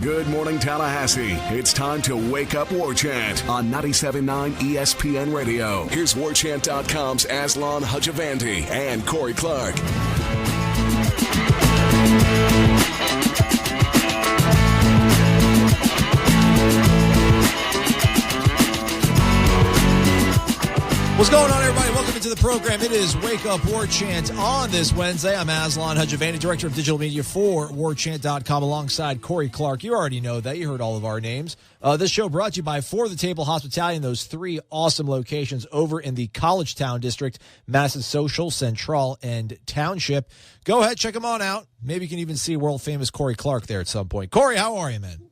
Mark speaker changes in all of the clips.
Speaker 1: Good morning, Tallahassee. It's time to wake up War Chant on 97.9 ESPN Radio. Here's WarChant.com's Aslan Hajavandi and Corey Clark.
Speaker 2: What's going on, everybody? Welcome into the program. It is Wake Up War Chant on this Wednesday. I'm Aslan Hajavandi, Director of Digital Media for WarChant.com, alongside Corey Clark. You already know that. You heard all of our names. This show brought to you by For the Table Hospitality in those three awesome locations over in the College Town District, Madison Social, Central, and Township. Go ahead, check them on out. Maybe you can even see world-famous Corey Clark there at some point. Corey, how are you, man?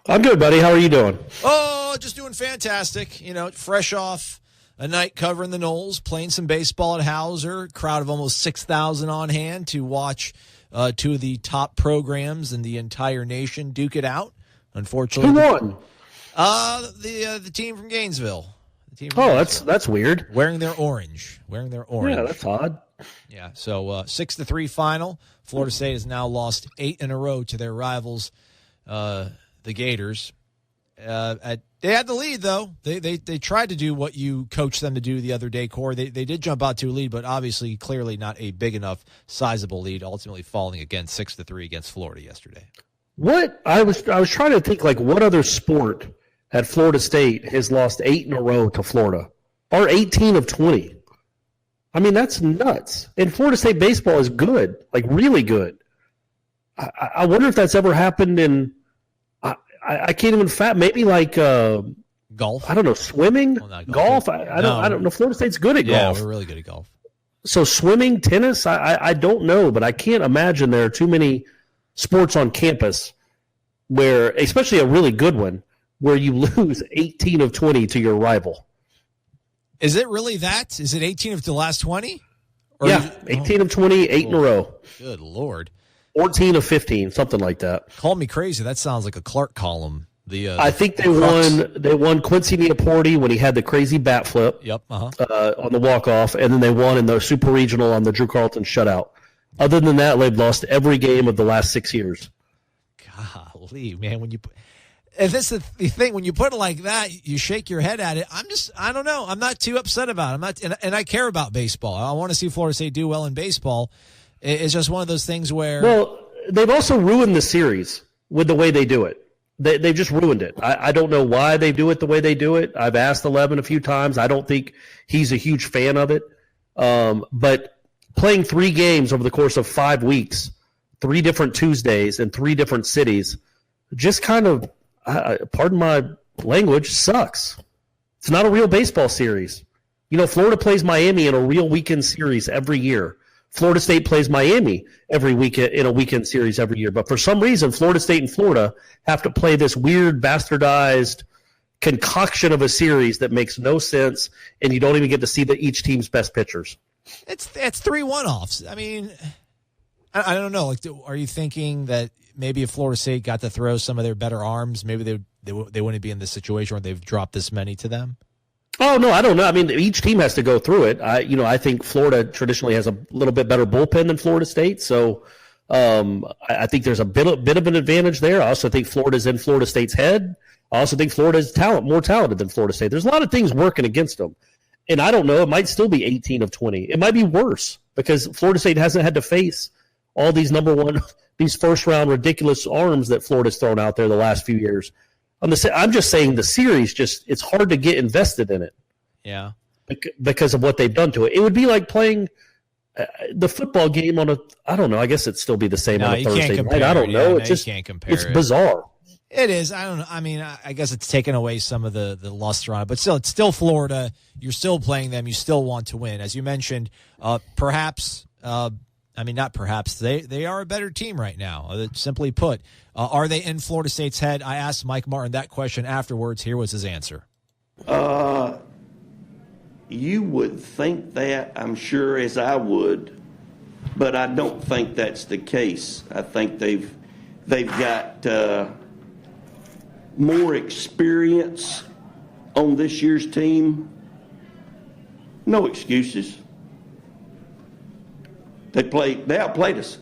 Speaker 3: I'm good, buddy. How are you doing?
Speaker 2: Oh, just doing fantastic. You know, fresh off a night covering the Knowles, playing some baseball at Hauser, crowd of almost 6,000 on hand to watch two of the top programs in the entire nation duke it out. Unfortunately,
Speaker 3: who won?
Speaker 2: The team from Gainesville.
Speaker 3: That's weird.
Speaker 2: Wearing their orange.
Speaker 3: Yeah, that's odd.
Speaker 2: Yeah, so 6-3 final. Florida State has now lost 8 in a row to their rivals, the Gators. They had the lead, though. They tried to do what you coached them to do the other day, Corey. They did jump out to a lead, but obviously, clearly not a big enough, sizable lead, ultimately falling again 6-3 against Florida yesterday.
Speaker 3: What I was trying to think, like, what other sport at Florida State has lost 8 in a row to Florida? Or 18 of 20. I mean, that's nuts. And Florida State baseball is good, like really good. I wonder if that's ever happened in I can't even maybe like
Speaker 2: golf.
Speaker 3: I don't know, swimming, golf. I don't know. Florida State's good at golf.
Speaker 2: Yeah, we're really good at golf.
Speaker 3: So swimming, tennis, I don't know, but I can't imagine there are too many sports on campus where, especially a really good one, where you lose 18 of 20 to your rival.
Speaker 2: Is it really that? Is it 18 of the last 20?
Speaker 3: Yeah, 18 of 20, 8 in a row.
Speaker 2: Good Lord.
Speaker 3: 14 of 15, something like that.
Speaker 2: Call me crazy. That sounds like a Clark column.
Speaker 3: I think they won Quincy Neaporte when he had the crazy bat flip.
Speaker 2: Yep.
Speaker 3: On the walk-off, and then they won in the Super Regional on the Drew Carlton shutout. Other than that, they've lost every game of the last 6 years.
Speaker 2: Golly, man, if this is the thing, when you put it like that, you shake your head at it. I don't know. I'm not too upset about it. And I care about baseball. I want to see Florida State do well in baseball. It's just one of those things where...
Speaker 3: Well, they've also ruined the series with the way they do it. They've just ruined it. I don't know why they do it the way they do it. I've asked Eleven a few times. I don't think he's a huge fan of it. But playing 3 games over the course of 5 weeks, 3 different Tuesdays in 3 different cities, just kind of, pardon my language, sucks. It's not a real baseball series. You know, Florida plays Miami in a real weekend series every year. Florida State plays Miami every week in a weekend series every year. But for some reason, Florida State and Florida have to play this weird, bastardized concoction of a series that makes no sense, and you don't even get to see each team's best pitchers.
Speaker 2: It's 3 one-offs. I mean, I don't know. Like, are you thinking that maybe if Florida State got to throw some of their better arms, maybe they wouldn't be in this situation where they've dropped this many to them?
Speaker 3: Oh, no, I don't know. I mean, each team has to go through it. I think Florida traditionally has a little bit better bullpen than Florida State, so I think there's a bit of an advantage there. I also think Florida's in Florida State's head. I also think Florida's more talented than Florida State. There's a lot of things working against them, and I don't know. It might still be 18 of 20. It might be worse because Florida State hasn't had to face all these these first-round ridiculous arms that Florida's thrown out there the last few years. I'm just saying the series it's hard to get invested in it.
Speaker 2: Yeah.
Speaker 3: Because of what they've done to it. It would be like playing the football game on I don't know, I guess it'd still be the same on a Thursday night. I don't know. You can't compare it's bizarre.
Speaker 2: It is. I don't know. I mean, I guess it's taken away some of the luster on it, but still, it's still Florida. You're still playing them. You still want to win. As you mentioned, perhaps not perhaps. They are a better team right now, simply put. Are they in Florida State's head? I asked Mike Martin that question afterwards. Here was his answer.
Speaker 4: You would think that, I'm sure, as I would, but I don't think that's the case. I think they've got more experience on this year's team. No excuses. They outplayed us.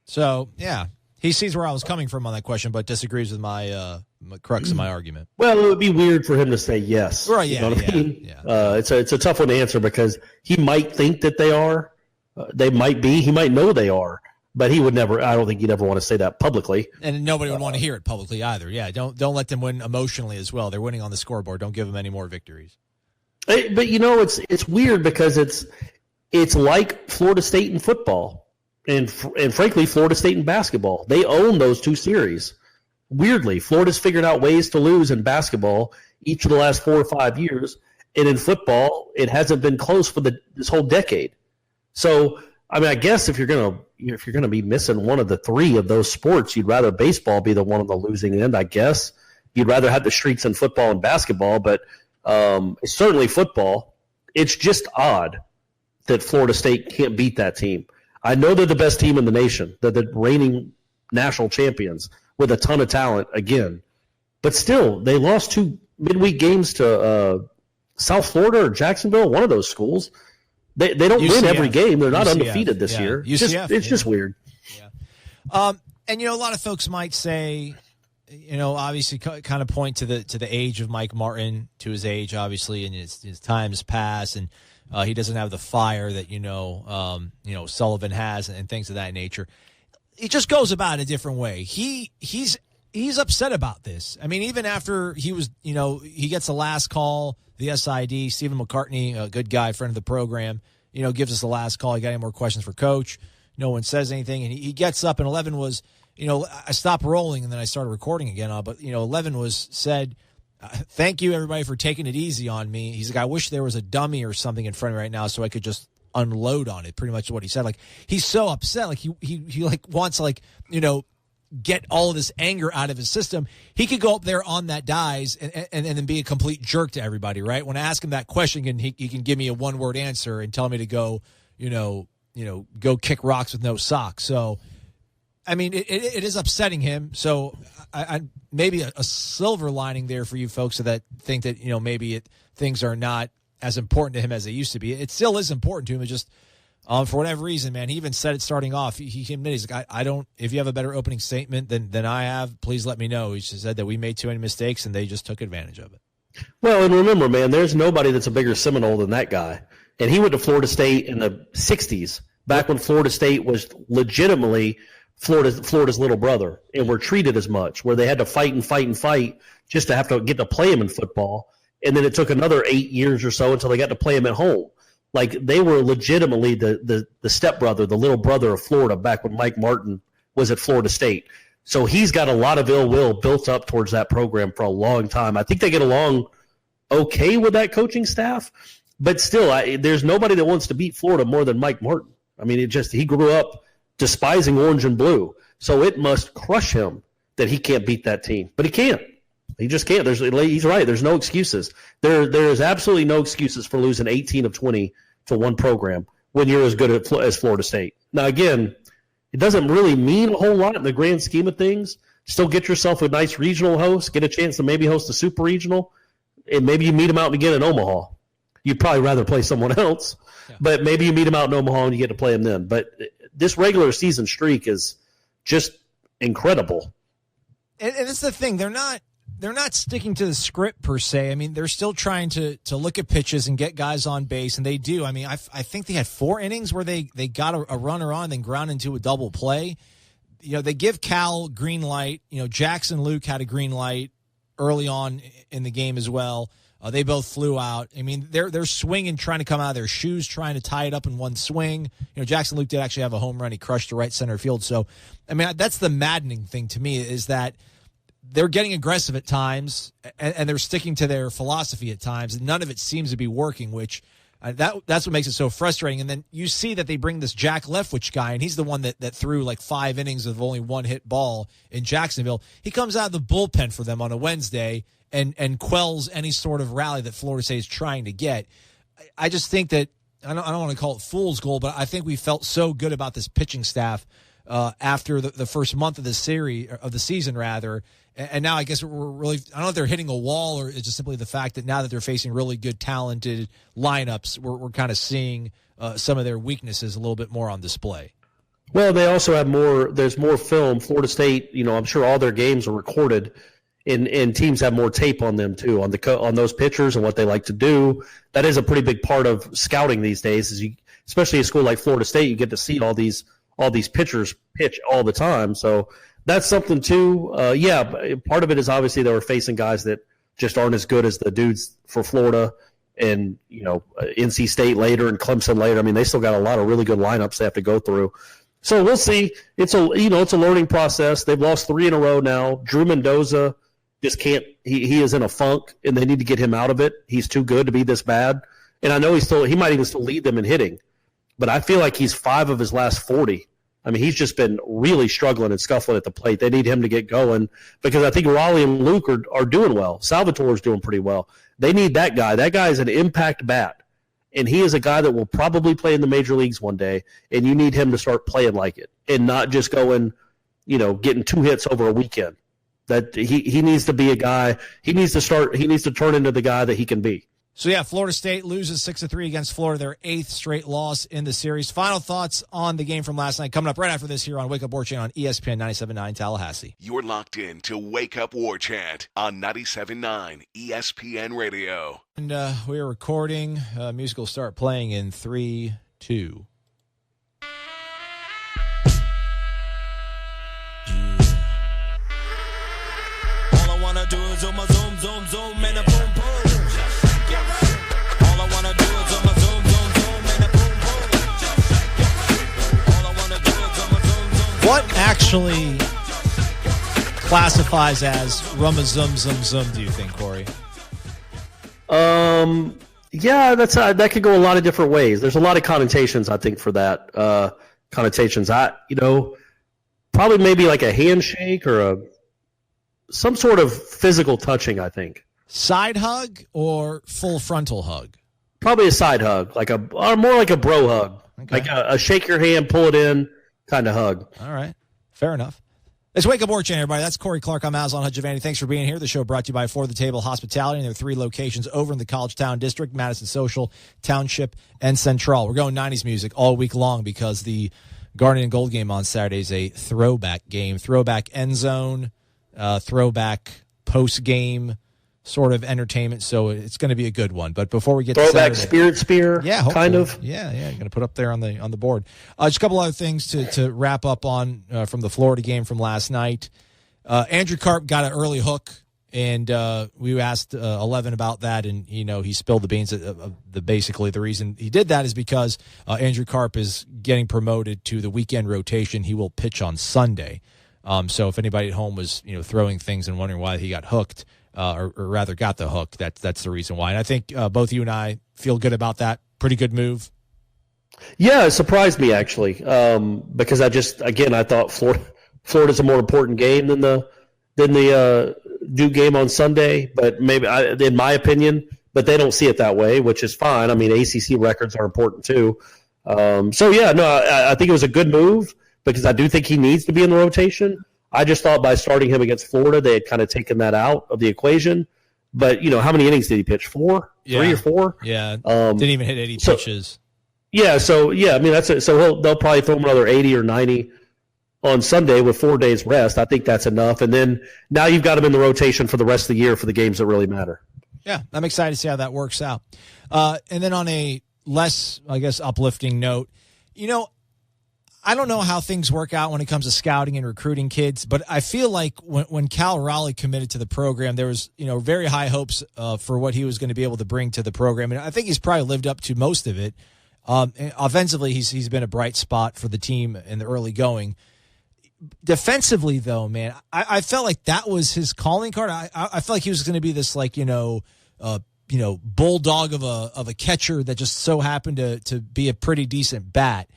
Speaker 2: So, yeah, He sees where I was coming from on that question, but disagrees with my crux of my argument.
Speaker 3: Well, it would be weird for him to say yes.
Speaker 2: Right, yeah,
Speaker 3: you know what I mean?
Speaker 2: yeah.
Speaker 3: It's a tough one to answer because he might think that they are. They might be. He might know they are, but he would never. I don't think he'd ever want to say that publicly.
Speaker 2: And nobody would want to hear it publicly either. Yeah, don't let them win emotionally as well. They're winning on the scoreboard. Don't give them any more victories.
Speaker 3: But it's weird because it's like Florida State in football. And frankly, Florida State in basketball. They own those two series. Weirdly, Florida's figured out ways to lose in basketball each of the last 4 or 5 years. And in football, it hasn't been close for this whole decade. So, I mean, I guess if you're gonna be missing one of the three of those sports, you'd rather baseball be the one on the losing end, I guess. You'd rather have the streaks in football and basketball, but certainly football. It's just odd that Florida State can't beat that team. I know they're the best team in the nation. They're the reigning national champions with a ton of talent again. But still, they lost 2 midweek games to South Florida or Jacksonville, one of those schools. They don't win every game. They're not undefeated this year.
Speaker 2: UCF,
Speaker 3: it's just weird.
Speaker 2: Yeah. And, a lot of folks might say, obviously kind of point to the age of Mike Martin, to his age, obviously, and his time has passed, and he doesn't have the fire that Sullivan has and things of that nature. He just goes about it a different way. He's upset about this. I mean, even after he was, he gets the last call, the SID, Stephen McCartney, a good guy, friend of the program, gives us the last call. He got any more questions for Coach? No one says anything, and he gets up, and 11 was, I stopped rolling and then I started recording again. But 11 said. Thank you, everybody, for taking it easy on me. He's like, I wish there was a dummy or something in front of me right now so I could just unload on it. Pretty much what he said. Like, he's so upset. Like, he wants to, get all of this anger out of his system. He could go up there on that dies and then be a complete jerk to everybody, right? When I ask him that question, he can give me a one-word answer and tell me to go, go kick rocks with no socks. So, I mean, it is upsetting him. So I maybe a silver lining there for you folks that think that, maybe things are not as important to him as they used to be. It still is important to him. It's just for whatever reason, man, he even said it starting off. He admitted, he's like, I don't, if you have a better opening statement than I have, please let me know. He just said that we made too many mistakes and they just took advantage of it.
Speaker 3: Well, and remember, man, there's nobody that's a bigger Seminole than that guy. And he went to Florida State in the 60s, back when Florida State was legitimately Florida's little brother, and were treated as much, where they had to fight just to have to get to play him in football. And then it took another 8 years or so until they got to play him at home. Like, they were legitimately the stepbrother, the little brother of Florida back when Mike Martin was at Florida State. So he's got a lot of ill will built up towards that program for a long time. I think they get along okay with that coaching staff, but still, there's nobody that wants to beat Florida more than Mike Martin. I mean, he grew up despising orange and blue. So it must crush him that he can't beat that team. But he can't. He just can't. He's right. There's no excuses. There is absolutely no excuses for losing 18 of 20 to one program when you're as good as Florida State. Now, again, it doesn't really mean a whole lot in the grand scheme of things. Still get yourself a nice regional host, get a chance to maybe host a super regional, and maybe you meet them out again in Omaha. You'd probably rather play someone else, but maybe you meet them out in Omaha and you get to play them then. But this regular season streak is just incredidible.
Speaker 2: And it's the thing. They're not sticking to the script per se. I mean, they're still trying to look at pitches and get guys on base, and they do. I mean, I think they had 4 innings where they got a runner on, then ground into a double play. They give Cal green light. Jackson Luke had a green light early on in the game as well. They both flew out. I mean, they're swinging, trying to come out of their shoes, trying to tie it up in one swing. Jackson Luke did actually have a home run. He crushed to right center field. So, I mean, that's the maddening thing to me, is that they're getting aggressive at times, and they're sticking to their philosophy at times, and none of it seems to be working, which that's what makes it so frustrating. And then you see that they bring this Jack Leftwich guy, and he's the one that threw like 5 innings of only one hit ball in Jacksonville. He comes out of the bullpen for them on a Wednesday and quells any sort of rally that Florida State is trying to get. I just think that, I don't want to call it fool's gold, but I think we felt so good about this pitching staff after the first month of the season, and now I guess we're really, I don't know if they're hitting a wall, or it's just simply the fact that now that they're facing really good, talented lineups, we're kind of seeing some of their weaknesses a little bit more on display.
Speaker 3: Well, they also have more. There's more film. Florida State, I'm sure all their games are recorded, and teams have more tape on them too, on those pitchers and what they like to do. That is a pretty big part of scouting these days. Especially a school like Florida State, you get to see all these pitchers pitch all the time. So that's something too. Part of it is obviously they were facing guys that just aren't as good as the dudes for Florida. And, NC State later and Clemson later. I mean, they still got a lot of really good lineups they have to go through. So we'll see. It's a learning process. They've lost 3 in a row now. Drew Mendoza just can't. He is in a funk, and they need to get him out of it. He's too good to be this bad. And I know he might even still lead them in hitting, but I feel like he's 5 of his last 40. I mean, he's just been really struggling and scuffling at the plate. They need him to get going because I think Raleigh and Luke are doing well. Salvatore's doing pretty well. They need that guy. That guy is an impact bat, and he is a guy that will probably play in the major leagues one day, and you need him to start playing like it and not just going, getting 2 hits over a weekend. That he needs to be a guy. He needs to turn into the guy that he can be.
Speaker 2: So, yeah, Florida State loses 6-3 against Florida, their 8th straight loss in the series. Final thoughts on the game from last night coming up right after this here on Wake Up War Chant on ESPN 97.9 Tallahassee.
Speaker 1: You're locked in to Wake Up War Chant on 97.9 ESPN Radio.
Speaker 2: And we are recording. Music will start playing in 3, 2.
Speaker 5: All I wanna do is zoom, zoom, zoom, zoom, and a boom, boom. All I wanna do is zoom, zoom, zoom, zoom, and a boom, boom. All I wanna do is zoom, zoom, zoom.
Speaker 2: What actually classifies as rum-a-zum, zum, zum, do you think, Corey?
Speaker 3: Yeah, that could go a lot of different ways. There's a lot of connotations, I think, for that. Connotations. Probably maybe like a handshake or some sort of physical touching, I think.
Speaker 2: Side hug or full frontal hug?
Speaker 3: Probably a side hug, or more like a bro hug.
Speaker 2: Okay.
Speaker 3: Like a shake your hand, pull it in kind of hug.
Speaker 2: All right. Fair enough. Let's Wake Up War Chant, everybody. That's Corey Clark. I'm Aslan Hudjavandi. Thanks for being here. The show brought to you by For the Table Hospitality, and there are 3 locations over in the College Town District, Madison Social, Township, and Central. We're going 90s music all week long because the Garnet and Gold game on Saturday is a throwback game. Throwback end zone, throwback post-game sort of entertainment, so it's going to be a good one. But before we get
Speaker 3: throwback
Speaker 2: to Saturday,
Speaker 3: Spirit Spear,
Speaker 2: yeah,
Speaker 3: kind of.
Speaker 2: Yeah, going to put up there on the board. Just a couple other things to wrap up on from the Florida game from last night. Andrew Karp got an early hook, and we asked 11 about that, and he spilled the beans. Basically, the reason he did that is because Andrew Karp is getting promoted to the weekend rotation. He will pitch on Sunday. So if anybody at home was throwing things and wondering why he got hooked, or rather got the hook, that's the reason why. And I think both you and I feel good about that. Pretty good move.
Speaker 3: Yeah, it surprised me actually, because I thought Florida's a more important game than the Duke game on Sunday, but maybe in my opinion, but they don't see it that way, which is fine. I mean, ACC records are important too. I think it was a good move because I do think he needs to be in the rotation. I just thought by starting him against Florida, they had kind of taken that out of the equation. But, how many innings did he pitch? 4?
Speaker 2: Yeah.
Speaker 3: 3 or 4?
Speaker 2: Yeah, didn't even hit 80 pitches.
Speaker 3: Yeah, I mean, that's it. So they'll probably throw him another 80 or 90 on Sunday with 4 days rest. I think that's enough. And then now you've got him in the rotation for the rest of the year for the games that really matter.
Speaker 2: Yeah, I'm excited to see how that works out. And then on a less, I guess, uplifting note, I don't know how things work out when it comes to scouting and recruiting kids, but I feel like when Cal Raleigh committed to the program, there was, very high hopes for what he was going to be able to bring to the program. And I think he's probably lived up to most of it. Offensively, he's been a bright spot for the team in the early going. Defensively, though, man, I felt like that was his calling card. I felt like he was going to be this, bulldog of a catcher that just so happened to be a pretty decent bat.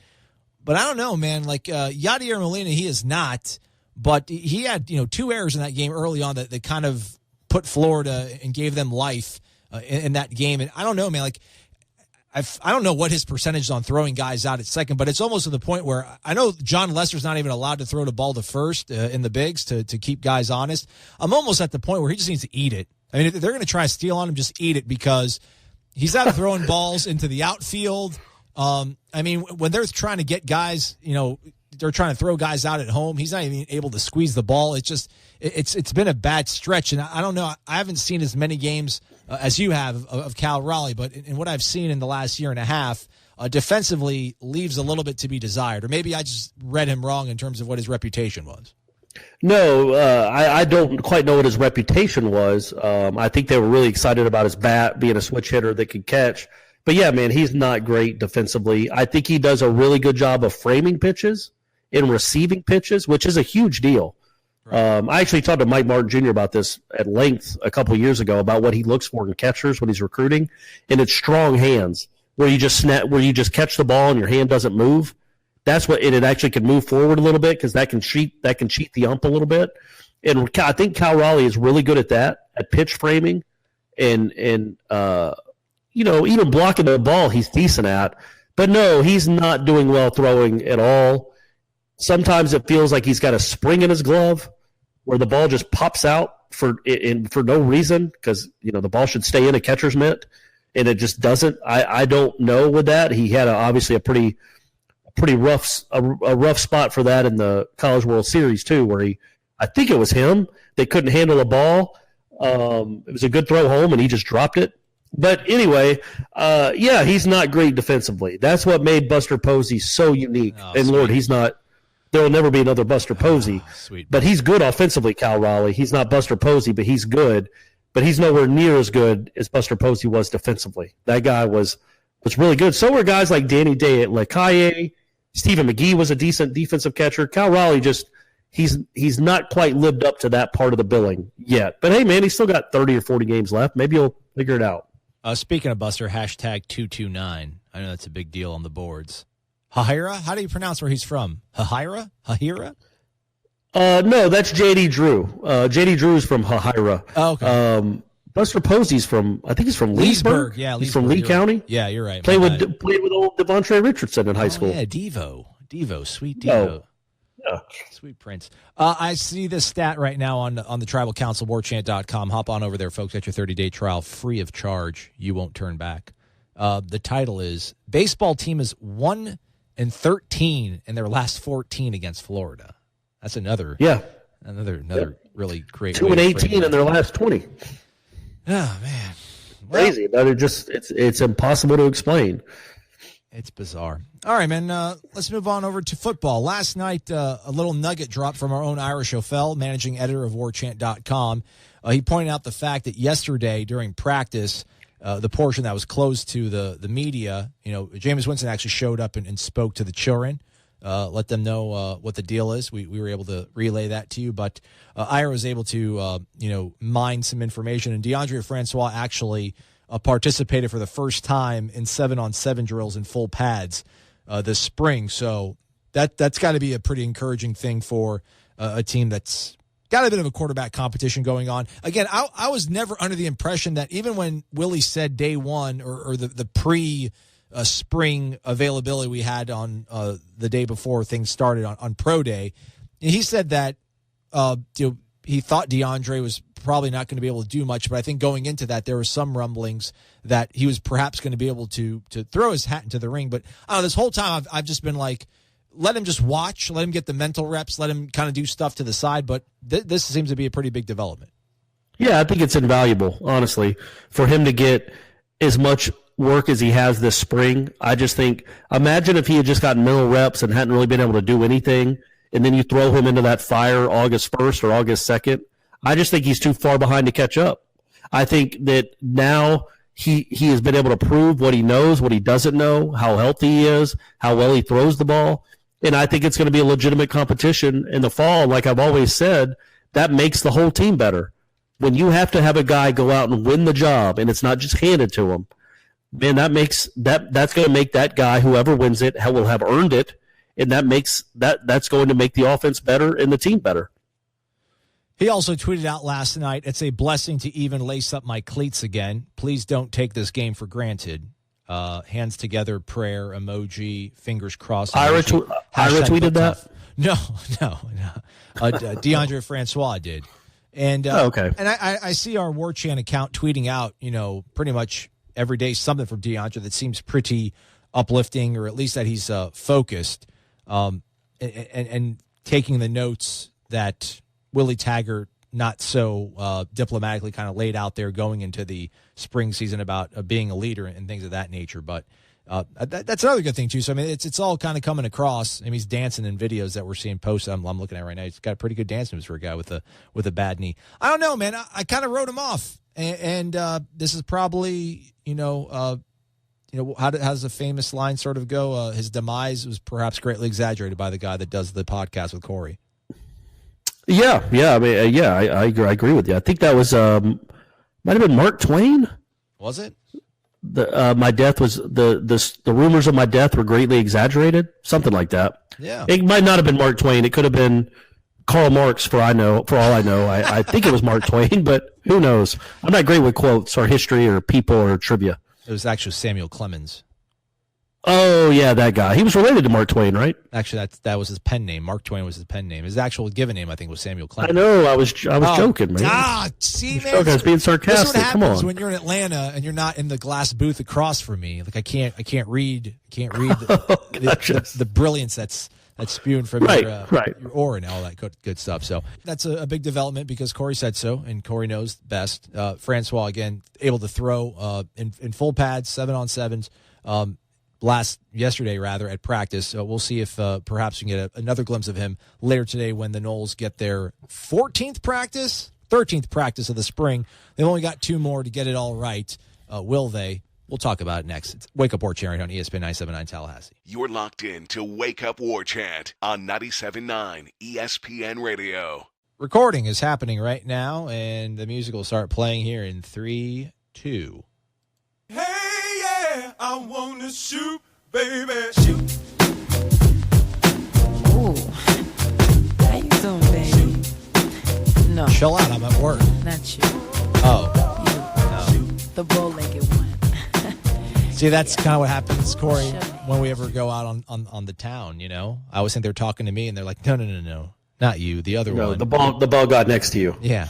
Speaker 2: But I don't know, man. Yadier Molina, he is not. But he had, 2 errors in that game early on that kind of put Florida and gave them life in that game. And I don't know, man. I don't know what his percentage is on throwing guys out at second, but it's almost to the point where I know John Lester's not even allowed to throw the ball to first in the bigs to keep guys honest. I'm almost at the point where he just needs to eat it. I mean, if they're going to try to steal on him, just eat it because he's out throwing balls into the outfield. I mean, when they're trying to get guys, they're trying to throw guys out at home. He's not even able to squeeze the ball. It's just it's been a bad stretch, and I don't know. I haven't seen as many games as you have of Cal Raleigh, but in what I've seen in the last year and a half, defensively leaves a little bit to be desired. Or maybe I just read him wrong in terms of what his reputation was.
Speaker 3: No, I don't quite know what his reputation was. I think they were really excited about his bat being a switch hitter that could catch. But, yeah, man, he's not great defensively. I think he does a really good job of framing pitches and receiving pitches, which is a huge deal. Right. I actually talked to Mike Martin Jr. about this at length a couple of years ago about what he looks for in catchers when he's recruiting, and it's strong hands where you just catch the ball and your hand doesn't move. That's what it actually can move forward a little bit because that can cheat the ump a little bit. And I think Cal Raleigh is really good at that, at pitch framing and even blocking the ball he's decent at. But no, he's not doing well throwing at all. Sometimes it feels like he's got a spring in his glove where the ball just pops out for no reason because the ball should stay in a catcher's mitt and it just doesn't. I don't know with that. He had obviously a pretty rough spot for that in the College World Series too, where I think it was him. They couldn't handle the ball. It was a good throw home and he just dropped it. But anyway, he's not great defensively. That's what made Buster Posey so unique.
Speaker 2: Oh,
Speaker 3: and
Speaker 2: sweet.
Speaker 3: Lord, he's not. There will never be another Buster Posey.
Speaker 2: Sweet.
Speaker 3: But he's good offensively, Cal Raleigh. He's not Buster Posey, but he's good. But he's nowhere near as good as Buster Posey was defensively. That guy was really good. So were guys like Danny Day at Lacaille. Stephen McGee was a decent defensive catcher. Cal Raleigh he's not quite lived up to that part of the billing yet. But hey, man, he's still got 30 or 40 games left. Maybe he'll figure it out.
Speaker 2: Speaking of Buster, hashtag 229. I know that's a big deal on the boards. Hahira? How do you pronounce where he's from? Hahira?
Speaker 3: No, that's J.D. Drew. J.D. Drew is from Hahira.
Speaker 2: Oh, okay.
Speaker 3: Buster Posey's from Leesburg.
Speaker 2: Yeah,
Speaker 3: he's from Lee County.
Speaker 2: Right. Yeah, you're right.
Speaker 3: Played with old Devontae Richardson in high school.
Speaker 2: Yeah, Devo, sweet Devo.
Speaker 3: Yeah.
Speaker 2: Sweet Prince. I see this stat right now on the Tribal Council, warchant.com. Hop on over there, folks. Get your 30-day trial free of charge. You won't turn back. The title is Baseball Team is 1-13 in their last 14 against Florida. That's another really great
Speaker 3: 2-18 in their last 20.
Speaker 2: Oh, man.
Speaker 3: Crazy. But it's impossible to explain.
Speaker 2: It's bizarre. All right, man, let's move on over to football. Last night, a little nugget dropped from our own Irish O'Fell, managing editor of warchant.com. He pointed out the fact that yesterday during practice, the portion that was closed to the media, Jameis Winston actually showed up and spoke to the children, let them know what the deal is. We were able to relay that to you, but Ira was able to, mine some information, and DeAndre Francois actually participated for the first time in 7-on-7 drills in full pads this spring. So that's got to be a pretty encouraging thing for a team that's got a bit of a quarterback competition going on. Again, I was never under the impression that even when Willie said day one or the pre-spring availability we had on the day before things started on Pro Day, he said that he thought DeAndre was probably not going to be able to do much, but I think going into that, there were some rumblings that he was perhaps going to be able to throw his hat into the ring. But I don't know, this whole time I've just been like, let him just watch, let him get the mental reps, let him kind of do stuff to the side. But this seems to be a pretty big development.
Speaker 3: Yeah, I think it's invaluable, honestly, for him to get as much work as he has this spring. I just think, imagine if he had just gotten mental reps and hadn't really been able to do anything, and then you throw him into that fire August 1st or August 2nd. I just think he's too far behind to catch up. I think that now he has been able to prove what he knows, what he doesn't know, how healthy he is, how well he throws the ball. And I think it's going to be a legitimate competition in the fall. Like I've always said, that makes the whole team better. When you have to have a guy go out and win the job and it's not just handed to him, man, that's going to make that guy, whoever wins it, will have earned it. And that's going to make the offense better and the team better.
Speaker 2: He also tweeted out last night, "It's a blessing to even lace up my cleats again. Please don't take this game for granted." Hands together, prayer, emoji, fingers crossed.
Speaker 3: Ira tweeted that?
Speaker 2: No. DeAndre Francois did. And
Speaker 3: okay.
Speaker 2: And I see our War Chant account tweeting out, pretty much every day something from DeAndre that seems pretty uplifting, or at least that he's focused. and taking the notes that Willie Taggart not so diplomatically kind of laid out there going into the spring season about being a leader and things of that nature. But that's another good thing too. So I mean, it's all kind of coming across. I mean, he's dancing in videos that we're seeing posted. I'm looking at right now. He's got a pretty good dance moves for a guy with a bad knee. I don't know, man. I kind of wrote him off, and this is probably how does the famous line sort of go? His demise was perhaps greatly exaggerated by the guy that does the podcast with Corey.
Speaker 3: Yeah. I mean, I agree with you. I think that was might have been Mark Twain.
Speaker 2: Was it?
Speaker 3: My death was the rumors of my death were greatly exaggerated, something like that.
Speaker 2: Yeah,
Speaker 3: it might not have been Mark Twain. It could have been Karl Marx. For all I know, I think it was Mark Twain, but who knows? I'm not great with quotes or history or people or trivia.
Speaker 2: It was actually Samuel Clemens.
Speaker 3: Oh yeah, that guy. He was related to Mark Twain, right?
Speaker 2: Actually, that was his pen name. Mark Twain was his pen name. His actual given name, I think, was Samuel Clemens.
Speaker 3: I know. I was joking, man.
Speaker 2: See, man.
Speaker 3: I was being sarcastic.
Speaker 2: This is what
Speaker 3: Come
Speaker 2: happens
Speaker 3: on.
Speaker 2: when you're in Atlanta and you're not in the glass booth across from me. Like I can't read the brilliance that's spewing from your aura and all that good stuff. So that's a big development because Corey said so, and Corey knows best. Francois again able to throw in full pads, 7-on-7s. Yesterday at practice. We'll see if perhaps we can get another glimpse of him later today when the Noles get their 13th practice of the spring. They've only got 2 more to get it all right. Will they? We'll talk about it next. It's Wake Up War Chant on ESPN 97.9 Tallahassee.
Speaker 1: You're locked in to Wake Up War Chant on 97.9 ESPN Radio.
Speaker 2: Recording is happening right now, and the music will start playing here in 3, 2.
Speaker 5: Hey, yeah, I wanna shoot, baby, shoot.
Speaker 6: Ooh, how you doing, baby? No,
Speaker 2: Chill out, I'm at work.
Speaker 6: not you.
Speaker 2: Oh.
Speaker 6: The bow-legged one.
Speaker 2: See, that's kind of what happens, Corey, when we ever go out on the town, you know? I always think they're talking to me, and they're like, no, not you, the other one.
Speaker 3: The ball got next to you.
Speaker 2: Yeah.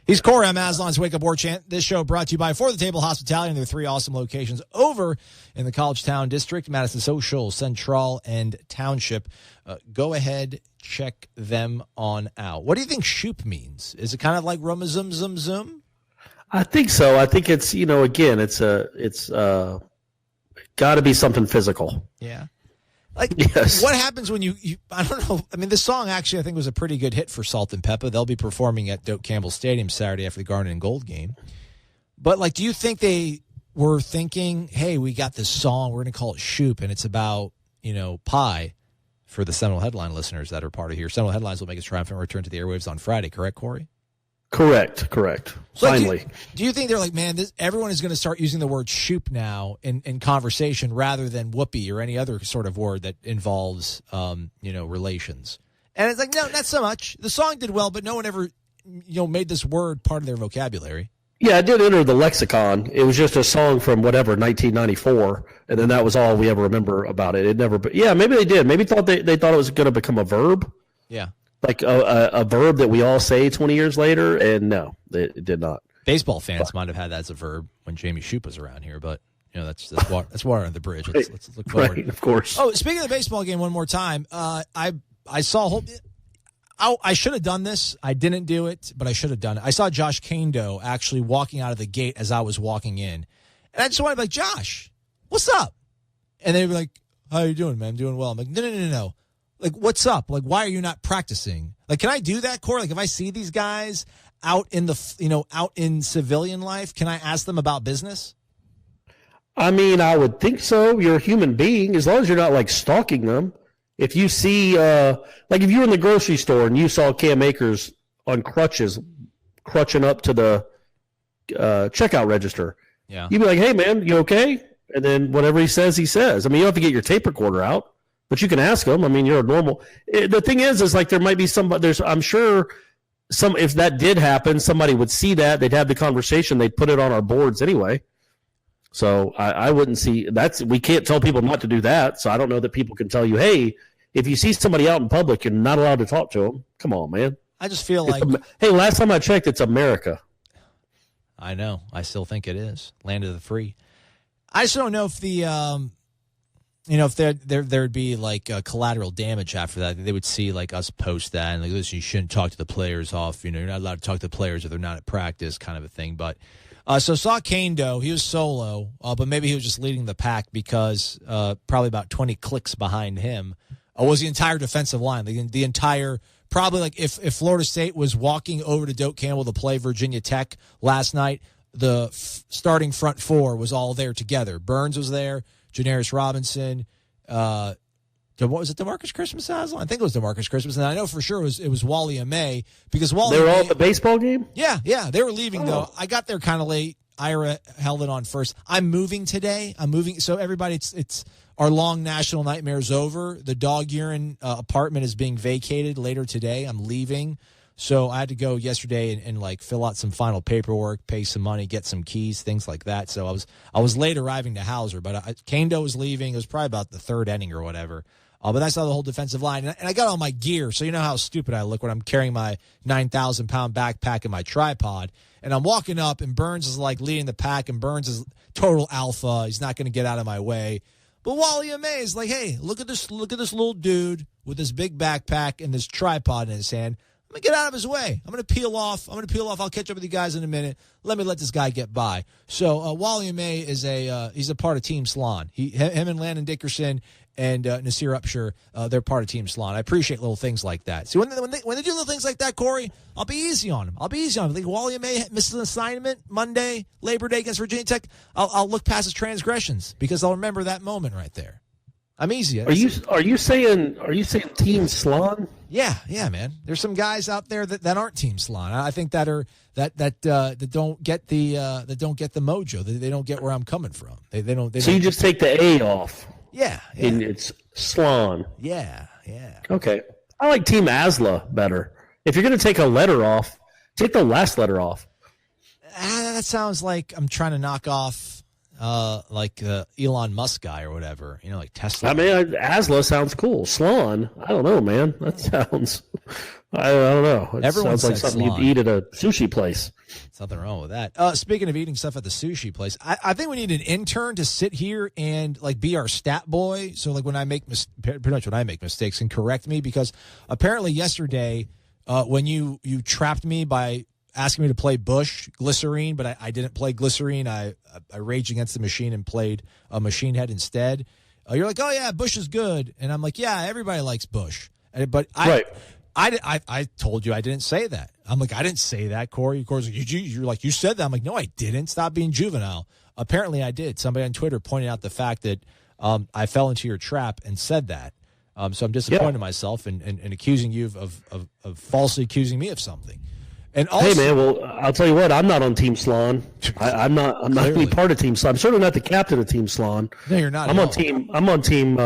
Speaker 2: He's Corey. I'm Aslan's Wake Up War Chant. This show brought to you by For the Table Hospitality and their 3 awesome locations over in the College Town District, Madison Social, Central, and Township. Go ahead, check them on out. What do you think shoop means? Is it kind of like Roma Zum Zum Zum?
Speaker 3: I think so. I think it's, again, it's got to be something physical.
Speaker 2: Yeah. Like,
Speaker 3: yes.
Speaker 2: What happens when you, I don't know. I mean, this song actually, I think, was a pretty good hit for Salt and Peppa. They'll be performing at Doak Campbell Stadium Saturday after the Garnet and Gold game. But, like, do you think they were thinking, hey, we got this song, we're going to call it Shoop, and it's about, pie for the Seminole Headline listeners that are part of here? Seminole Headlines will make its triumphant return to the airwaves on Friday, correct, Corey?
Speaker 3: Correct.
Speaker 2: So,
Speaker 3: Finally.
Speaker 2: Do you think they're like, man, everyone is going to start using the word shoop now in conversation rather than whoopee or any other sort of word that involves, relations? And it's like, no, not so much. The song did well, but no one ever, made this word part of their vocabulary.
Speaker 3: Yeah, it did enter the lexicon. It was just a song from 1994, and then that was all we ever remember about it. It never, but yeah, maybe they did. Maybe they thought it was going to become a verb.
Speaker 2: Yeah.
Speaker 3: Like a verb that we all say 20 years later, and no, it did not.
Speaker 2: Baseball fans might have had that as a verb when Jamie Shoup was around here, but that's water under the bridge. Let's look forward.
Speaker 3: Right, of course.
Speaker 2: Oh, speaking of the baseball game, one more time. I saw. I should have done this. I didn't do it, but I should have done it. I saw Josh Kando actually walking out of the gate as I was walking in, and I just wanted to be like, Josh, what's up? And they were like, how you doing, man? I'm doing well. I'm like, no. Like, what's up? Like, why are you not practicing? Like, can I do that, Corey? Like, if I see these guys out in out in civilian life, can I ask them about business?
Speaker 3: I mean, I would think so. You're a human being, as long as you're not like stalking them. If you see, like if you're in the grocery store and you saw Cam Akers on crutches, crutching up to the checkout register,
Speaker 2: yeah,
Speaker 3: you'd be like, hey, man, you okay? And then whatever he says, he says. I mean, you don't have to get your tape recorder out. But you can ask them. I mean, you're a normal. The thing is like there might be somebody. I'm sure if that did happen, somebody would see that. They'd have the conversation. They'd put it on our boards anyway. So I wouldn't see that's. We can't tell people not to do that. So I don't know that people can tell you, hey, if you see somebody out in public, you're not allowed to talk to them. Come on, man.
Speaker 2: I just feel like,
Speaker 3: hey, last time I checked, it's America.
Speaker 2: I know. I still think it is land of the free. I just don't know if the if there'd be like collateral damage after that, they would see like us post that and like, listen, you shouldn't talk to the players off. You're not allowed to talk to the players if they're not at practice, kind of a thing. But so saw Kane Doe. He was solo, but maybe he was just leading the pack because probably about 20 clicks behind him was the entire defensive line. The entire probably like if Florida State was walking over to Doak Campbell to play Virginia Tech last night, the starting front four was all there together. Burns was there. Janaris Robinson, what was it, DeMarcus Christmas, Aslan? I think it was DeMarcus Christmas, and I know for sure it was Wally May because Wally.
Speaker 3: They were all
Speaker 2: May,
Speaker 3: at the baseball game.
Speaker 2: Yeah, they were leaving though. I got there kind of late. Ira held it on first. I'm moving today. So everybody, it's our long national nightmare's over. The dog urine apartment is being vacated later today. I'm leaving. So I had to go yesterday and like fill out some final paperwork, pay some money, get some keys, things like that. So I was late arriving to Hauser, but Kane Doe was leaving. It was probably about the third inning or whatever. But that's how the whole defensive line. And I got all my gear, so you know how stupid I look when I'm carrying my 9,000-pound backpack and my tripod. And I'm walking up, and Burns is like leading the pack, and Burns is total alpha. He's not going to get out of my way. But Wally May is like, hey, look at this little dude with this big backpack and this tripod in his hand. I'm going to get out of his way. I'm going to peel off. I'll catch up with you guys in a minute. Let this guy get by. So Wally May is he's a part of Team Slan. Him and Landon Dickerson and Nasir Upshur, they're part of Team Slan. I appreciate little things like that. See, when they do little things like that, Corey, I'll be easy on them. I think Wally May misses an assignment Monday, Labor Day against Virginia Tech. I'll look past his transgressions because I'll remember that moment right there. I'm easy.
Speaker 3: Are you saying Team Slan?
Speaker 2: Yeah, man. There's some guys out there that aren't Team Slan. I think that don't get the mojo. They don't get where I'm coming from. They don't.
Speaker 3: So you just take the A off.
Speaker 2: Yeah.
Speaker 3: And it's Slan.
Speaker 2: Yeah.
Speaker 3: Okay. I like Team Asla better. If you're going to take a letter off, take the last letter off.
Speaker 2: That sounds like I'm trying to knock off like Elon Musk guy or whatever, like Tesla.
Speaker 3: I mean, Asla sounds cool. Slan, I don't know, man. That sounds, I don't know. It
Speaker 2: Everyone
Speaker 3: sounds like
Speaker 2: says
Speaker 3: something
Speaker 2: Slan.
Speaker 3: you'd eat at a sushi place.
Speaker 2: There's nothing wrong with that. Speaking of eating stuff at the sushi place, I think we need an intern to sit here and like be our stat boy. So like when I make pretty much when I make mistakes and correct me, because apparently yesterday when you trapped me by asking me to play Bush Glycerine, but I didn't play Glycerine. I raged against the machine and played a Machine Head instead. You're like, oh yeah, Bush is good, and I'm like, yeah, everybody likes Bush, but I told you I didn't say that. I'm like, I didn't say that, Corey. Of course, you're like, you said that. I'm like, no, I didn't. Stop being juvenile. Apparently, I did. Somebody on Twitter pointed out the fact that I fell into your trap and said that. So I'm disappointed in myself and accusing you of falsely accusing me of something. And also,
Speaker 3: hey man, well I'll tell you what, I'm not on Team Slan. I'm not really part of Team Slan. I'm certainly not the captain of Team Slan.
Speaker 2: No, you're not.
Speaker 3: I'm on Team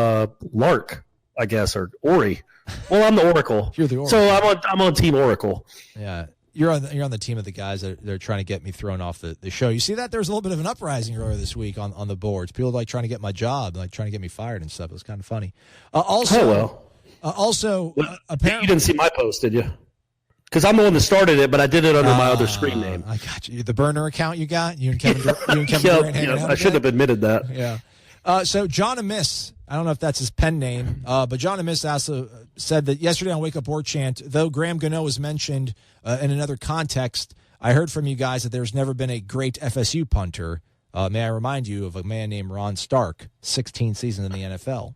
Speaker 3: Lark, I guess, or Ori. Well, I'm the Oracle.
Speaker 2: You're the Oracle.
Speaker 3: So I'm on Team Oracle.
Speaker 2: Yeah, you're on the team of the guys that they're trying to get me thrown off the show. You see that there's a little bit of an uprising earlier this week on the boards. People like trying to get my job, like trying to get me fired and stuff. It was kind of funny. Also, apparently
Speaker 3: you didn't see my post, did you? Because I'm the one that started it, but I did it under my other screen name.
Speaker 2: I got you. The burner account you got? You and Kevin Durant hanging out
Speaker 3: I should have admitted that.
Speaker 2: Yeah. So John Amiss, I don't know if that's his pen name, but John Amiss also said that yesterday on Wake Up War Chant, though Graham Gano was mentioned in another context, I heard from you guys that there's never been a great FSU punter. May I remind you of a man named Ron Stark, 16 seasons in the NFL.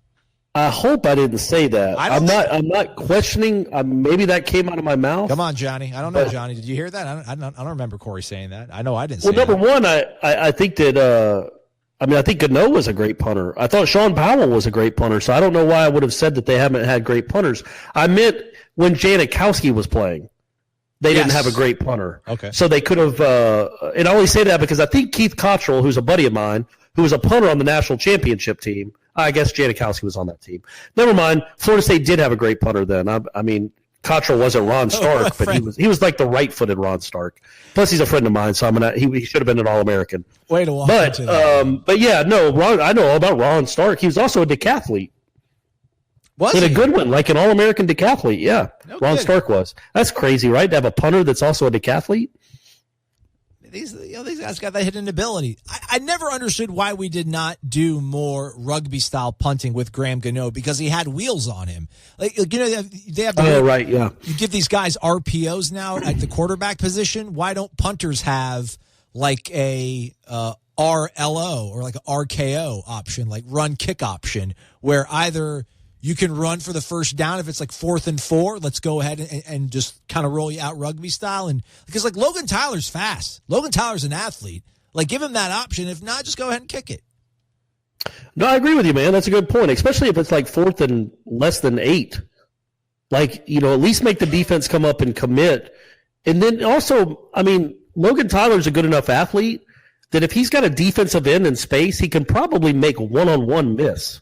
Speaker 3: I hope I didn't say that. I'm not questioning. Maybe that came out of my mouth.
Speaker 2: Come on, Johnny. I don't know, Johnny. Did you hear that? I don't remember Corey saying that. I know I didn't say that.
Speaker 3: Well, number one, I think that I think Gano was a great punter. I thought Sean Powell was a great punter, so I don't know why I would have said that they haven't had great punters. I meant when Janikowski was playing, they didn't have a great punter.
Speaker 2: Okay.
Speaker 3: So they could have and I only say that because I think Keith Cottrell, who's a buddy of mine, who was a punter on the national championship team, I guess Janikowski was on that team. Never mind. Florida State did have a great punter then. I mean, Cottrell wasn't Ron Stark, but he was like the right-footed Ron Stark. Plus, he's a friend of mine, so he should have been an All-American.
Speaker 2: Way to walk into
Speaker 3: that. But yeah, no, I know all about Ron Stark. He was also a decathlete.
Speaker 2: Was he?
Speaker 3: A good one, like an All-American decathlete. Yeah, Ron Stark was. That's crazy, right? To have a punter that's also a decathlete.
Speaker 2: these guys got that hidden ability. I never understood why we did not do more rugby style punting with Graham Gano because he had wheels on him. Like they have
Speaker 3: Oh, right, yeah.
Speaker 2: You give these guys RPOs now at the quarterback position. Why don't punters have like a RLO or like an RKO option, like run kick option, where either you can run for the first down if it's like 4th and 4. Let's go ahead and just kind of roll you out rugby style. And because like Logan Tyler's fast. Logan Tyler's an athlete. Like give him that option. If not, just go ahead and kick it.
Speaker 3: No, I agree with you, man. That's a good point, especially if it's like 4th and less than 8. Like, at least make the defense come up and commit. And then also, I mean, Logan Tyler's a good enough athlete that if he's got a defensive end in space, he can probably make one-on-one miss.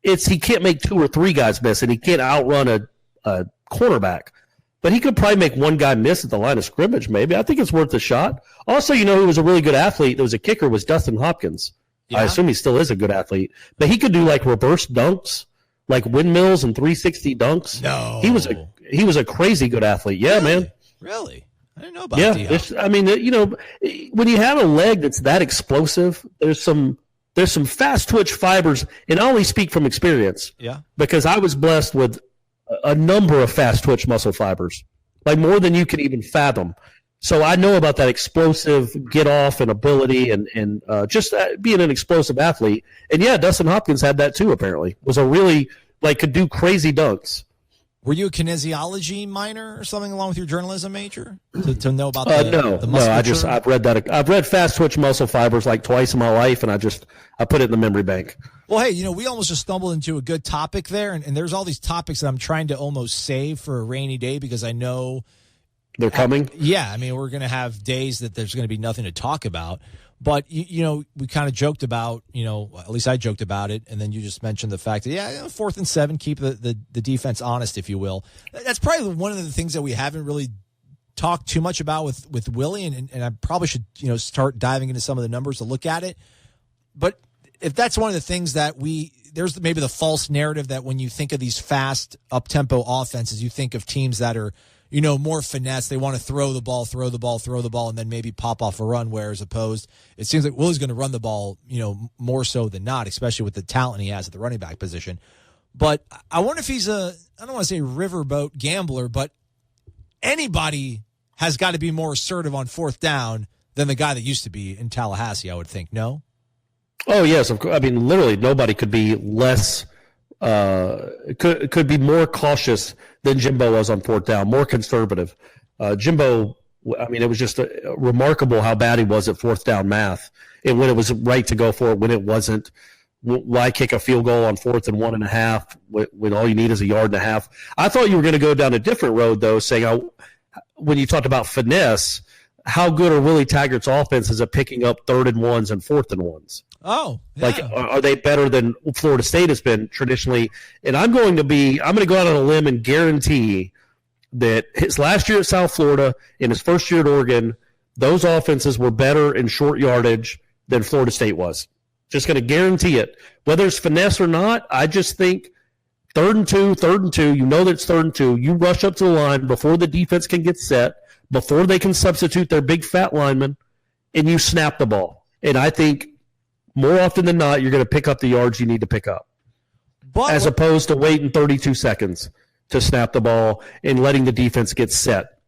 Speaker 3: He can't make 2 or 3 guys miss, and he can't outrun a quarterback. But he could probably make one guy miss at the line of scrimmage, maybe. I think it's worth a shot. Also, who was a really good athlete, there was a kicker, was Dustin Hopkins. Yeah. I assume he still is a good athlete. But he could do, like, reverse dunks, like windmills and 360 dunks.
Speaker 2: No.
Speaker 3: He was a crazy good athlete. Yeah,
Speaker 2: really?
Speaker 3: Man.
Speaker 2: Really? I didn't know about
Speaker 3: D-Hop. I mean, when you have a leg that's that explosive, there's some fast twitch fibers, and I only speak from experience.
Speaker 2: Yeah. Because
Speaker 3: I was blessed with a number of fast twitch muscle fibers, like more than you can even fathom. So I know about that explosive get off and ability and just being an explosive athlete. And yeah, Dustin Hopkins had that too, apparently. Was a really, could do crazy dunks.
Speaker 2: Were you a kinesiology minor or something along with your journalism major to know about the
Speaker 3: No, I've read that. I've read fast twitch muscle fibers like twice in my life, and I put it in the memory bank.
Speaker 2: Well, hey, we almost just stumbled into a good topic there, and there's all these topics that I'm trying to almost save for a rainy day because I know
Speaker 3: they're coming.
Speaker 2: Yeah, I mean, we're going to have days that there's going to be nothing to talk about. But, we kind of joked about, at least I joked about it, and then you just mentioned the fact that, 4th and 7, keep the defense honest, if you will. That's probably one of the things that we haven't really talked too much about with Willie, and I probably should, start diving into some of the numbers to look at it. But if that's one of the things that there's maybe the false narrative that when you think of these fast, up-tempo offenses, you think of teams that are, more finesse. They want to throw the ball, and then maybe pop off a run, whereas opposed, it seems like Willie's going to run the ball, more so than not, especially with the talent he has at the running back position. But I wonder if he's I don't want to say riverboat gambler, but anybody has got to be more assertive on 4th down than the guy that used to be in Tallahassee, I would think, no? Oh,
Speaker 3: yes, of course. I mean, literally nobody could be less could be more cautious than Jimbo was on 4th down, more conservative. Jimbo, I mean, it was just remarkable how bad he was at 4th down math, and when it was right to go for it, when it wasn't. Why kick a field goal on 4th and 1.5 when all you need is a 1.5 yards? I thought you were going to go down a different road, though, saying when you talked about finesse, how good are Willie Taggart's offenses at picking up 3rd and 1s and 4th and 1s?
Speaker 2: Oh, yeah.
Speaker 3: Are they better than Florida State has been traditionally? And I'm going to go out on a limb and guarantee that his last year at South Florida and his first year at Oregon, those offenses were better in short yardage than Florida State was. Just going to guarantee it. Whether it's finesse or not, I just think 3rd and 2, that it's 3rd and 2. You rush up to the line before the defense can get set, before they can substitute their big fat lineman, and you snap the ball. And I think more often than not, you're going to pick up the yards you need to pick up, as opposed to waiting 32 seconds to snap the ball and letting the defense get set.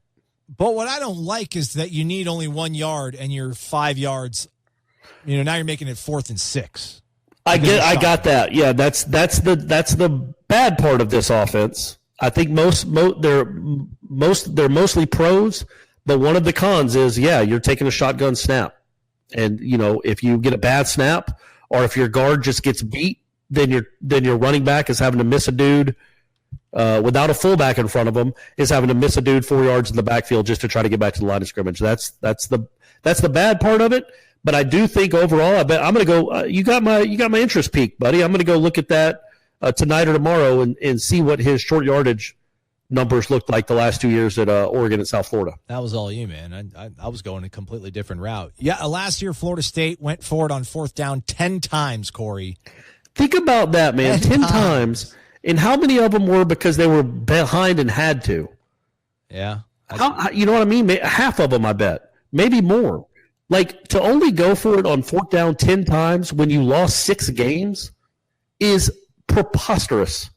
Speaker 2: But what I don't like is that you need only 1 yard and you're 5 yards. Now you're making it 4th and 6.
Speaker 3: I got that. Yeah, that's the bad part of this offense. I think they're mostly pros, but one of the cons is you're taking a shotgun snap. And, if you get a bad snap or if your guard just gets beat, then your running back is having to miss a dude without a fullback in front of him, is having to miss a dude 4 yards in the backfield just to try to get back to the line of scrimmage. That's the bad part of it. But I do think overall, I bet I'm going to go. You got my interest peaked, buddy. I'm going to go look at that tonight or tomorrow and see what his short yardage numbers looked like the last 2 years at Oregon and South Florida.
Speaker 2: That was all you, man. I was going a completely different route. Yeah, last year Florida State went forward on 4th down 10 times, Corey.
Speaker 3: Think about that, man. 10 times. And how many of them were because they were behind and had to?
Speaker 2: Yeah.
Speaker 3: You know what I mean? Half of them, I bet. maybe more. Like, to only go for it on fourth down 10 times when you lost 6 games is preposterous.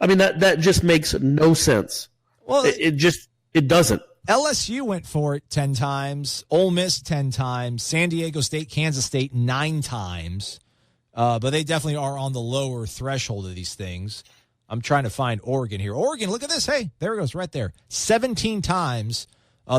Speaker 3: I mean, that just makes no sense.
Speaker 2: Well,
Speaker 3: it doesn't.
Speaker 2: LSU went for it 10 times, Ole Miss 10 times, San Diego State, Kansas State 9 times. But they definitely are on the lower threshold of these things. I'm trying to find Oregon here. Oregon, look at this. Hey, there it goes right there. 17 times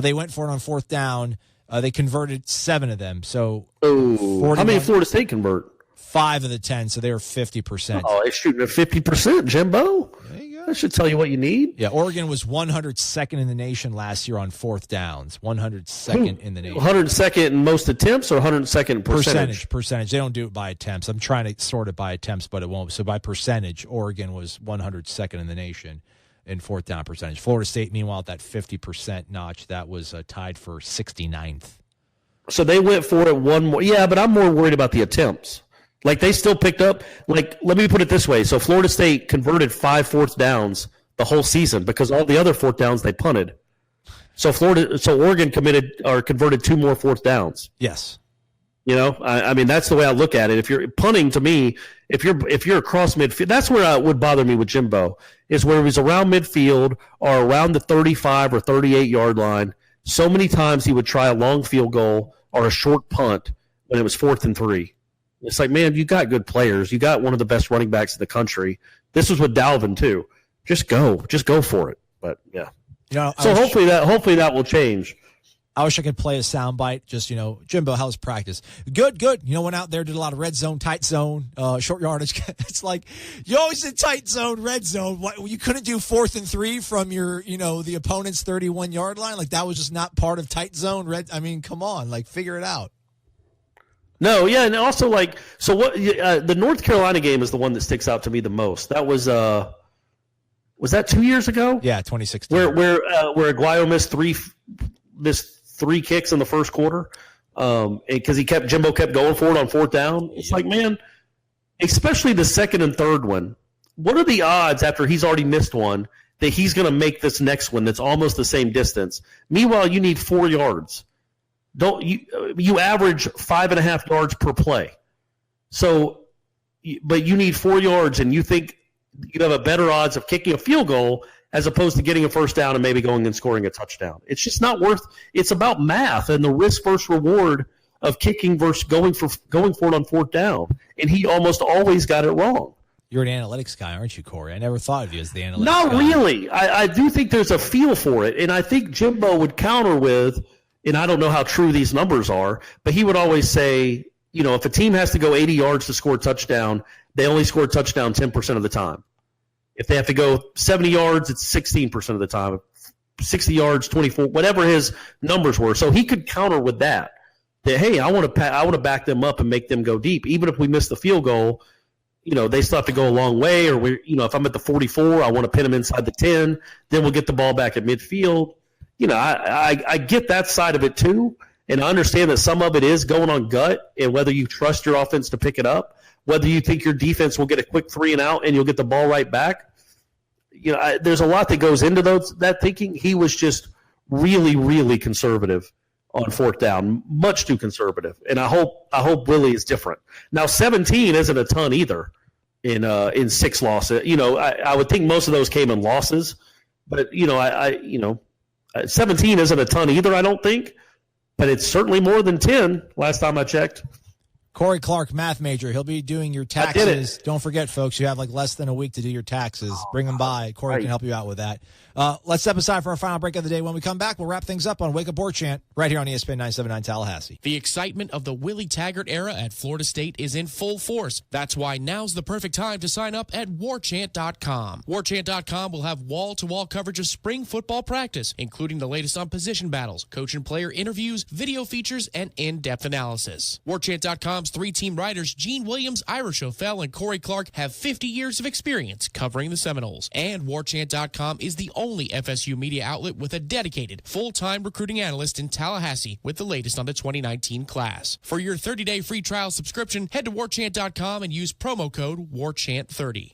Speaker 2: they went for it on fourth down. They converted 7 of them. So
Speaker 3: how many Florida State convert?
Speaker 2: 5 of the 10, so they were 50%.
Speaker 3: Oh, they're shooting at 50%, Jimbo.
Speaker 2: There you go.
Speaker 3: That should tell you what you need.
Speaker 2: Yeah, Oregon was 102nd in the nation last year on fourth downs. 102nd in the nation.
Speaker 3: 102nd in most attempts or 102nd in percentage?
Speaker 2: Percentage. They don't do it by attempts. I'm trying to sort it by attempts, but it won't. So by percentage, Oregon was 102nd in the nation in fourth down percentage. Florida State, meanwhile, at that 50% notch, that was tied for 69th.
Speaker 3: So they went for it one more. Yeah, but I'm more worried about the attempts. Like, they still picked up. Like, let me put it this way. So Florida State converted 5 fourth downs the whole season because all the other fourth downs they punted. So Oregon converted 2 more fourth downs.
Speaker 2: Yes.
Speaker 3: You know, I mean, that's the way I look at it. If you're punting, to me, if you're across midfield, that's where it would bother me with Jimbo, is where he's around midfield or around the 35 or 38 yard line. So many times he would try a long field goal or a short punt when it was 4th and 3. It's like, man, you got good players. You got one of the best running backs in the country. This was with Dalvin too. Just go for it. But yeah. So hopefully that will change.
Speaker 2: I wish I could play a soundbite. Just, Jimbo, how's practice? Good. Went out there, did a lot of red zone, tight zone, short yardage. It's like, you always did tight zone, red zone. What, you couldn't do 4th and 3 from your, the opponent's 31 yard line. Like, that was just not part of tight zone. I mean, come on, like, figure it out.
Speaker 3: No, yeah, and also, like, so what? The North Carolina game is the one that sticks out to me the most. That was that 2 years ago?
Speaker 2: Yeah, 2016.
Speaker 3: Where Aguayo missed three kicks in the first quarter, because Jimbo kept going for it on fourth down. It's like, man, especially the second and third one. What are the odds after he's already missed one that he's going to make this next one that's almost the same distance? Meanwhile, you need 4 yards. You average 5.5 yards per play. So, but you need 4 yards, and you think you have a better odds of kicking a field goal as opposed to getting a first down and maybe going and scoring a touchdown. It's just not worth. It's about math and the risk versus reward of kicking versus going for it on fourth down. And he almost always got it wrong.
Speaker 2: You're an analytics guy, aren't you, Corey? I never thought of you as the analytics
Speaker 3: Not
Speaker 2: guy.
Speaker 3: really. I do think there's a feel for it, and I think Jimbo would counter with. And I don't know how true these numbers are, but he would always say, if a team has to go 80 yards to score a touchdown, they only score a touchdown 10% of the time. If they have to go 70 yards, it's 16% of the time. 60 yards, 24, whatever his numbers were. So he could counter with that. That, hey, I want to back them up and make them go deep. Even if we miss the field goal, they still have to go a long way. Or if I'm at the 44, I want to pin them inside the 10. Then we'll get the ball back at midfield. I get that side of it too, and I understand that some of it is going on gut and whether you trust your offense to pick it up, whether you think your defense will get a quick 3 and out and you'll get the ball right back. There's a lot that goes into that thinking. He was just really, really conservative on fourth down, much too conservative, and I hope Willie is different. Now, 17 isn't a ton either in 6 losses. I would think most of those came in losses, but 17 isn't a ton either, I don't think, but it's certainly more than 10 last time I checked.
Speaker 2: Corey Clark, math major. He'll be doing your taxes. Don't forget, folks, you have like less than a week to do your taxes. Bring them by. Corey can help you out with that. Let's step aside for our final break of the day. When we come back, we'll wrap things up on Wake Up War Chant right here on ESPN 979 Tallahassee.
Speaker 7: The excitement of the Willie Taggart era at Florida State is in full force. That's why now's the perfect time to sign up at warchant.com. Warchant.com will have wall-to-wall coverage of spring football practice, including the latest on position battles, coach and player interviews, video features, and in-depth analysis. Warchant.com's 3-team writers Gene Williams, Irish O'Fell, and Corey Clark have 50 years of experience covering the Seminoles. And Warchant.com is the only FSU media outlet with a dedicated full-time recruiting analyst in Tallahassee with the latest on the 2019 class. For your 30-day free trial subscription, head to warchant.com and use promo code WARCHANT30.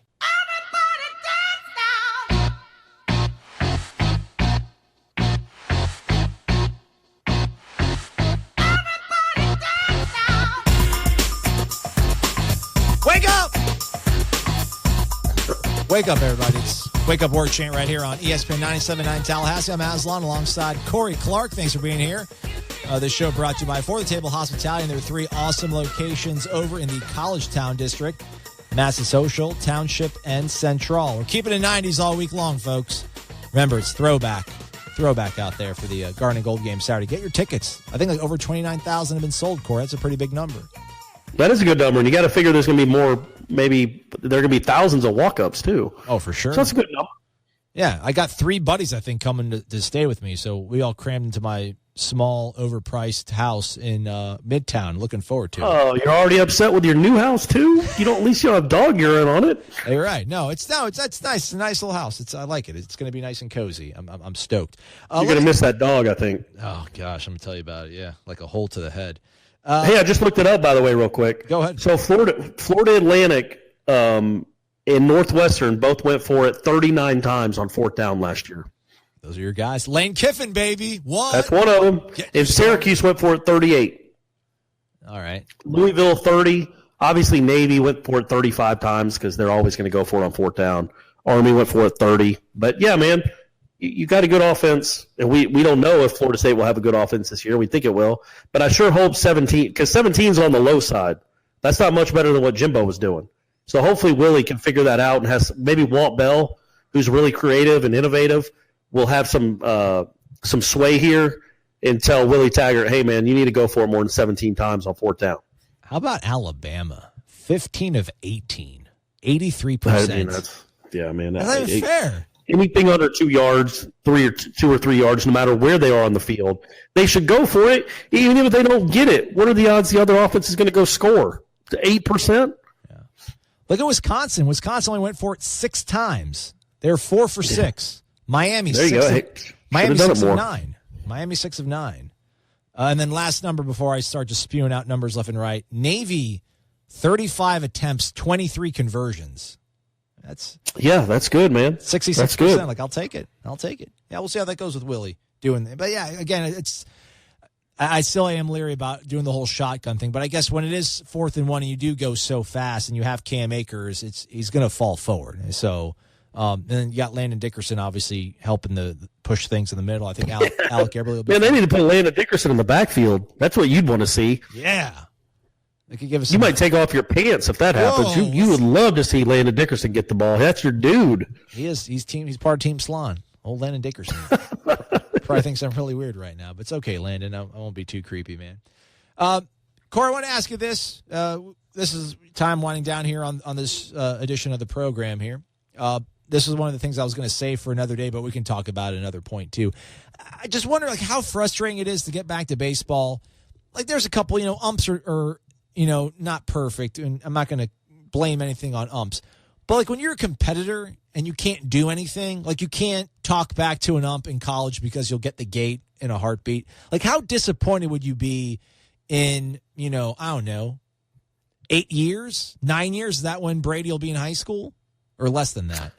Speaker 2: Wake up, everybody. It's Wake Up War Chant right here on ESPN 97.9 Tallahassee. I'm Aslan alongside Corey Clark. Thanks for being here. This show brought to you by For the Table Hospitality, and there are 3 awesome locations over in the College Town District, Massasocial, Township, and Central. We're keeping it 90s all week long, folks. Remember, it's throwback out there for the Garden and Gold game Saturday. Get your tickets. I think like over 29,000 have been sold, Corey. That's a pretty big number.
Speaker 3: That is a good number, and you got to figure there's going to be more. Maybe there are going to be thousands of walk-ups too.
Speaker 2: Oh, for sure.
Speaker 3: So that's a good number.
Speaker 2: Yeah, I got 3 buddies, I think, coming to stay with me. So we all crammed into my small, overpriced house in Midtown. Looking forward to it.
Speaker 3: Oh, you're already upset with your new house too? You don't. At least you don't have dog urine on it.
Speaker 2: You're right. No, it's nice. It's a nice little house. I like it. It's going to be nice and cozy. I'm stoked.
Speaker 3: You're going to miss that dog, I think.
Speaker 2: Oh gosh, I'm going to tell you about it. Yeah, like a hole to the head.
Speaker 3: Hey, I just looked it up, by the way, real quick.
Speaker 2: Go ahead.
Speaker 3: So Florida Atlantic and Northwestern both went for it 39 times on 4th down last year.
Speaker 2: Those are your guys. Lane Kiffin, baby. What?
Speaker 3: That's one of them. And Syracuse went for it 38.
Speaker 2: All right.
Speaker 3: Louisville 30. Obviously, Navy went for it 35 times because they're always going to go for it on 4th down. Army went for it 30. But, yeah, man, you got a good offense. And we don't know if Florida State will have a good offense this year. We think it will. But I sure hope 17 – because 17 is on the low side. That's not much better than what Jimbo was doing. So hopefully Willie can figure that out and has maybe Walt Bell, who's really creative and innovative, will have some sway here and tell Willie Taggart, hey, man, you need to go for it more than 17 times on 4th down.
Speaker 2: How about Alabama? 15 of 18, 83%.
Speaker 3: I mean,
Speaker 2: That's not even fair.
Speaker 3: Anything under 2 yards, 2 or 3 yards, no matter where they are on the field, they should go for it, even if they don't get it. What are the odds the other offense is going to go score? 8%?
Speaker 2: Look at Wisconsin. Wisconsin only went for it 6 times. They're 4 for 6. Miami,
Speaker 3: there you
Speaker 2: 6
Speaker 3: go.
Speaker 2: Miami 6
Speaker 3: of
Speaker 2: of 9. Miami 6 of 9. And then last number before I start just spewing out numbers left and right. Navy, 35 attempts, 23 conversions. That's
Speaker 3: good, man.
Speaker 2: 66%.
Speaker 3: That's good.
Speaker 2: Like, I'll take it. Yeah, we'll see how that goes with Willie doing it. But yeah, again, I still am leery about doing the whole shotgun thing, but I guess when it is 4th and 1 and you do go so fast and you have Cam Akers, he's going to fall forward. So, and then you got Landon Dickerson obviously helping the push things in the middle. I think Alec Eberle will be.
Speaker 3: Man, they need to put Landon Dickerson in the backfield. That's what you'd want to see.
Speaker 2: Yeah. They could give us.
Speaker 3: You might take off your pants if that happens. You would love to see Landon Dickerson get the ball. That's your dude.
Speaker 2: He is. He's part of Team Slan. Old Landon Dickerson. Probably thinks I'm really weird right now, but it's okay, Landon. I won't be too creepy, man. Corey, I want to ask you this. This is time winding down here on this edition of the program here. This is one of the things I was going to say for another day, but we can talk about it another point too. I just wonder how frustrating it is to get back to baseball. Like there's a couple, umps are not perfect, and I'm not going to blame anything on umps. But like when you're a competitor and you can't do anything, like you can't talk back to an ump in college because you'll get the gate in a heartbeat. Like how disappointed would you be in, I don't know, 8 years, 9 years? Is that when Brady will be in high school or less than that?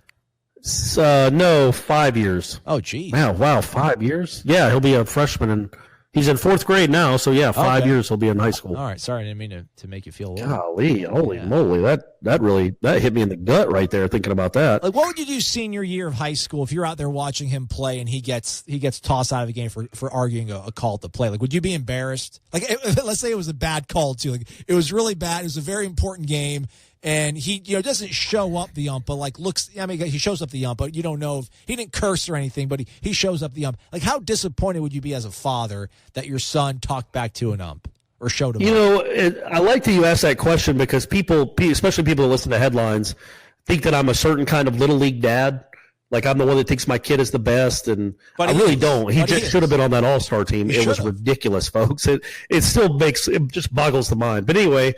Speaker 3: No, 5 years.
Speaker 2: Oh, geez.
Speaker 3: Wow, 5 years? Yeah, he'll be a freshman, and he's in 4th grade now, so yeah, 5 years he'll be in high school.
Speaker 2: All right, sorry, I didn't mean to make you feel old.
Speaker 3: Golly, holy moly, that really hit me in the gut right there thinking about that.
Speaker 2: Like, what would you do senior year of high school if you're out there watching him play and he gets tossed out of a game for arguing a call at the play? Like, would you be embarrassed? Like, let's say it was a bad call too. Like, it was really bad. It was a very important game. And he, doesn't show up the ump, but he shows up the ump, but you don't know if he didn't curse or anything, but he shows up the ump. Like, how disappointed would you be as a father that your son talked back to an ump or showed him up?
Speaker 3: I like that you ask that question because people, especially people who listen to headlines, think that I'm a certain kind of little league dad. Like I'm the one that thinks my kid is the best, and I really don't. He just should have been on that all-star team. It was ridiculous, folks. It just boggles the mind. But anyway,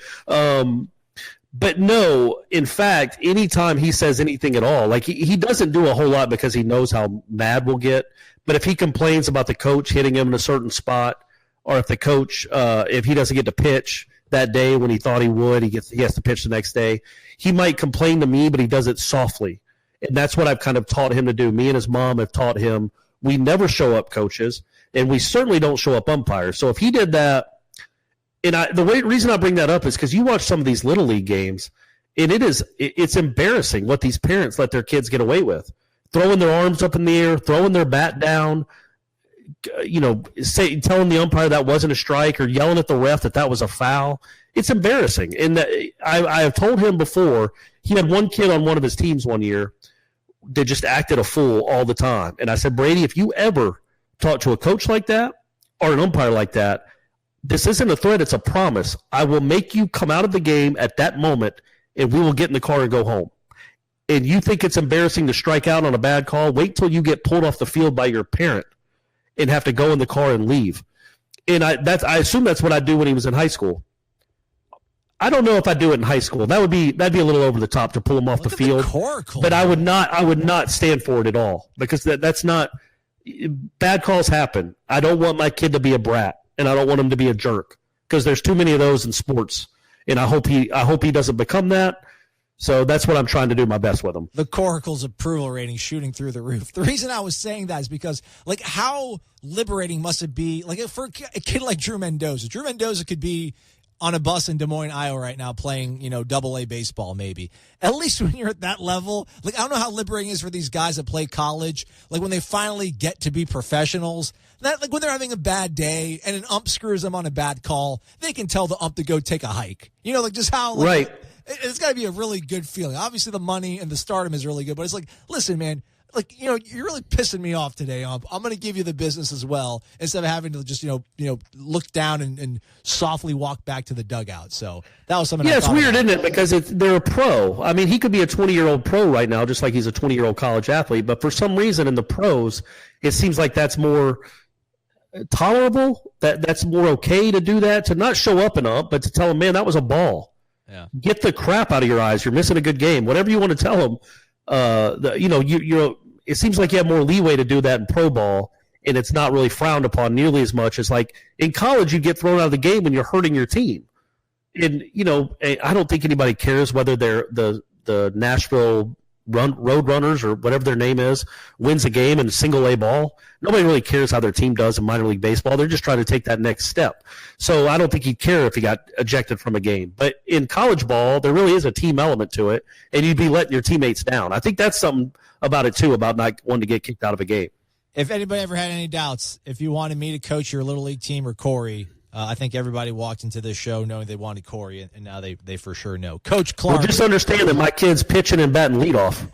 Speaker 3: but no, in fact, anytime he says anything at all, like he doesn't do a whole lot because he knows how mad we'll get. But if he complains about the coach hitting him in a certain spot, or if the coach, if he doesn't get to pitch that day when he thought he would, he has to pitch the next day, he might complain to me, but he does it softly. And that's what I've kind of taught him to do. Me and his mom have taught him we never show up coaches, and we certainly don't show up umpires. So if he did that, and the reason I bring that up is because you watch some of these little league games, And it's embarrassing what these parents let their kids get away with. Throwing their arms up in the air, throwing their bat down, telling the umpire that wasn't a strike, or yelling at the ref that was a foul. It's embarrassing. And I have told him before, he had one kid on one of his teams one year that just acted a fool all the time. And I said, Brady, if you ever talk to a coach like that or an umpire like that, this isn't a threat, it's a promise. I will make you come out of the game at that moment, and we will get in the car and go home. And you think it's embarrassing to strike out on a bad call? Wait till you get pulled off the field by your parent and have to go in the car and leave. And I assume that's what I'd do when he was in high school. I don't know if I'd do it in high school. That'd be a little over the top to pull him off the field. But I would not stand for it at all, because that's not – bad calls happen. I don't want my kid to be a brat, and I don't want him to be a jerk, because there's too many of those in sports. And I hope he doesn't become that. So that's what I'm trying to do my best with him.
Speaker 2: The Coracle's approval rating shooting through the roof. The reason I was saying that is because, like, how liberating must it be? Like, for a kid like Drew Mendoza. Drew Mendoza could be on a bus in Des Moines, Iowa right now playing, AA baseball maybe. At least when you're at that level, like, I don't know how liberating it is for these guys that play college. Like, when they finally get to be professionals, that, like, when they're having a bad day and an ump screws them on a bad call, they can tell the ump to go take a hike. Like, just how, like,
Speaker 3: right.
Speaker 2: It's got to be a really good feeling. Obviously, the money and the stardom is really good, but it's like, listen, man, like, you're really pissing me off today, ump. I'm going to give you the business as well, instead of having to just, look down and softly walk back to the dugout. So that was something.
Speaker 3: Yeah, it's weird, isn't it? Because they're a pro. I mean, he could be a 20-year-old pro right now, just like he's a 20-year-old college athlete. But for some reason, in the pros, it seems like that's more tolerable. That's more okay to do that, to not show up and up, but to tell him, man, that was a ball.
Speaker 2: Yeah.
Speaker 3: Get the crap out of your eyes. You're missing a good game. Whatever you want to tell them. It seems like you have more leeway to do that in pro ball, and it's not really frowned upon nearly as much as, like, in college. You get thrown out of the game when you're hurting your team. And I don't think anybody cares whether they're the Nashville Road Runners or whatever their name is wins a game in single A ball. Nobody really cares how their team does in minor league baseball. They're just trying to take that next step. So I don't think he'd care if he got ejected from a game. But in college ball, there really is a team element to it, and you'd be letting your teammates down. I think that's something about it too, about not wanting to get kicked out of a game.
Speaker 2: If anybody ever had any doubts, if you wanted me to coach your Little League team or Corey, I think everybody walked into this show knowing they wanted Corey, and now they for sure know. Coach Clark.
Speaker 3: Well, just understand that my kid's pitching and batting leadoff.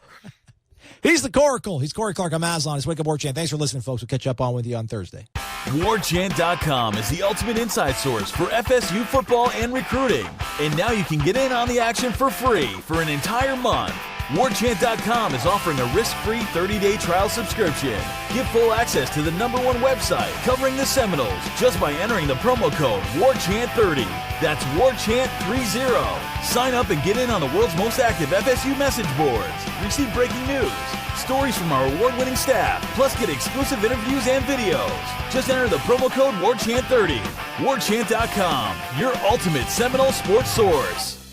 Speaker 2: He's the Coracle. He's Corey Clark. I'm Aslan. It's Wake Up War Chant. Thanks for listening, folks. We'll catch up on with you on Thursday.
Speaker 8: WarChant.com is the ultimate inside source for FSU football and recruiting. And now you can get in on the action for free for an entire month. WarChant.com is offering a risk-free 30-day trial subscription. Get full access to the #1 website covering the Seminoles just by entering the promo code WarChant30. That's WarChant30. Sign up and get in on the world's most active FSU message boards. Receive breaking news, stories from our award-winning staff, plus get exclusive interviews and videos. Just enter the promo code WarChant30. WarChant.com, your ultimate Seminole sports source.